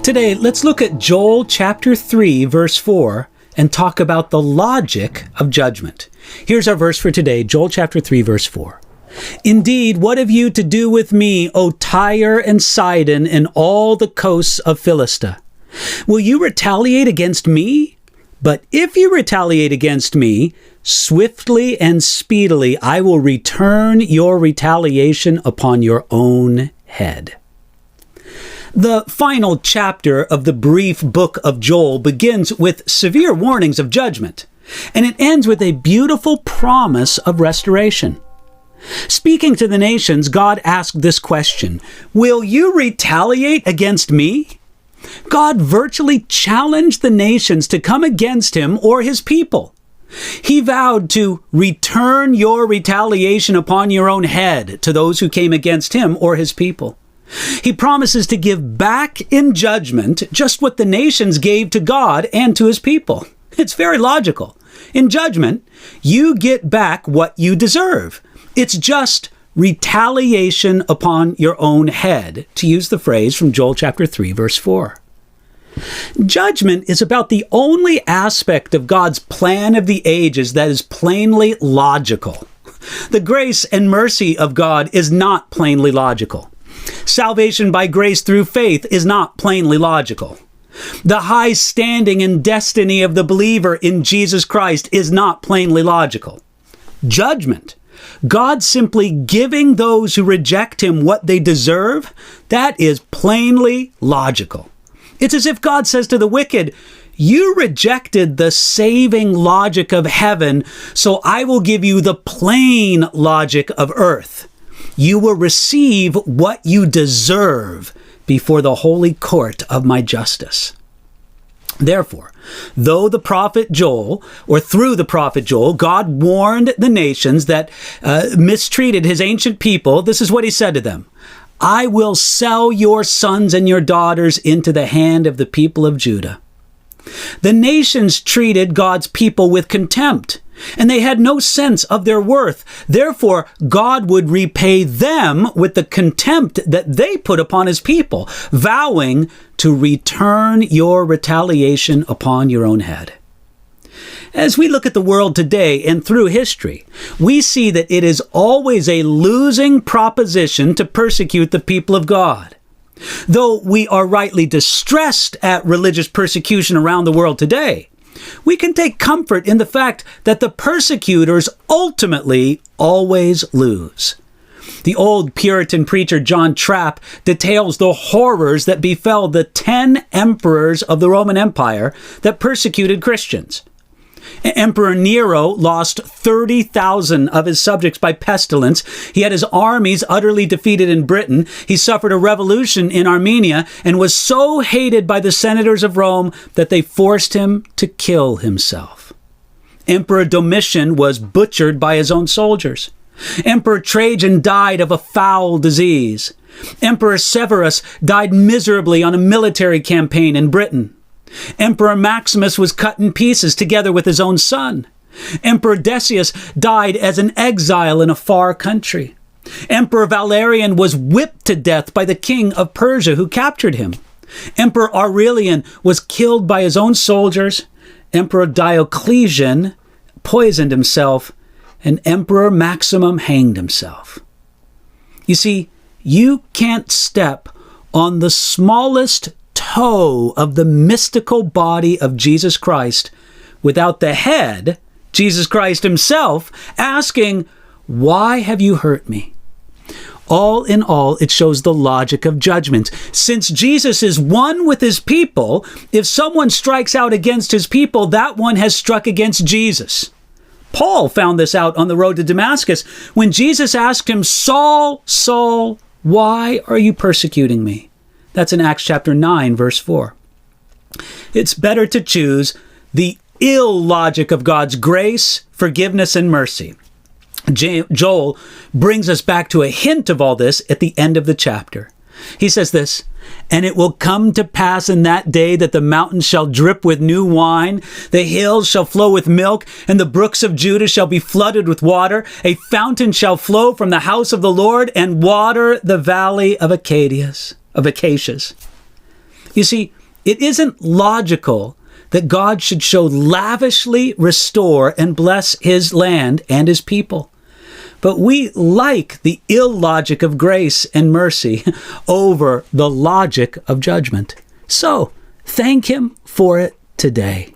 Today, let's look at Joel chapter 3, verse 4, and talk about the logic of judgment. Here's our verse for today, Joel chapter 3, verse 4. Indeed, what have you to do with me, O Tyre and Sidon, and all the coasts of Philistia? Will you retaliate against me? But if you retaliate against me, swiftly and speedily I will return your retaliation upon your own head. The final chapter of the brief book of Joel begins with severe warnings of judgment, and it ends with a beautiful promise of restoration. Speaking to the nations, God asked this question, "Will you retaliate against me?" God virtually challenged the nations to come against him or his people. He vowed to return your retaliation upon your own head to those who came against him or his people. He promises to give back in judgment just what the nations gave to God and to his people. It's very logical. In judgment, you get back what you deserve. It's just retaliation upon your own head, to use the phrase from Joel chapter 3, verse 4. Judgment is about the only aspect of God's plan of the ages that is plainly logical. The grace and mercy of God is not plainly logical. Salvation by grace through faith is not plainly logical. The high standing and destiny of the believer in Jesus Christ is not plainly logical. Judgment, God simply giving those who reject him what they deserve, that is plainly logical. It's as if God says to the wicked, "You rejected the saving logic of heaven, so I will give you the plain logic of earth. You will receive what you deserve before the holy court of my justice." Therefore, through the prophet Joel, God warned the nations that mistreated his ancient people. This is what he said to them: "I will sell your sons and your daughters into the hand of the people of Judah." The nations treated God's people with contempt, and they had no sense of their worth. Therefore, God would repay them with the contempt that they put upon his people, vowing to return your retaliation upon your own head. As we look at the world today and through history, we see that it is always a losing proposition to persecute the people of God. Though we are rightly distressed at religious persecution around the world today, we can take comfort in the fact that the persecutors ultimately always lose. The old Puritan preacher John Trapp details the horrors that befell the 10 emperors of the Roman Empire that persecuted Christians. Emperor Nero lost 30,000 of his subjects by pestilence. He had his armies utterly defeated in Britain. He suffered a revolution in Armenia and was so hated by the senators of Rome that they forced him to kill himself. Emperor Domitian was butchered by his own soldiers. Emperor Trajan died of a foul disease. Emperor Severus died miserably on a military campaign in Britain. Emperor Maximus was cut in pieces together with his own son. Emperor Decius died as an exile in a far country. Emperor Valerian was whipped to death by the king of Persia who captured him. Emperor Aurelian was killed by his own soldiers. Emperor Diocletian poisoned himself, and Emperor Maximum hanged himself. You see, you can't step on the smallest toe of the mystical body of Jesus Christ without the head, Jesus Christ himself, asking, "Why have you hurt me?" All in all, it shows the logic of judgment. Since Jesus is one with his people, if someone strikes out against his people, that one has struck against Jesus. Paul found this out on the road to Damascus when Jesus asked him, "Saul, Saul, why are you persecuting me?" That's in Acts chapter 9, verse 4. It's better to choose the ill logic of God's grace, forgiveness, and mercy. Joel brings us back to a hint of all this at the end of the chapter. He says this, "And it will come to pass in that day that the mountains shall drip with new wine, the hills shall flow with milk, and the brooks of Judah shall be flooded with water. A fountain shall flow from the house of the Lord and water the valley of acacias." You see, it isn't logical that God should so lavishly restore and bless his land and his people. But we like the illogic of grace and mercy over the logic of judgment. So, thank him for it today.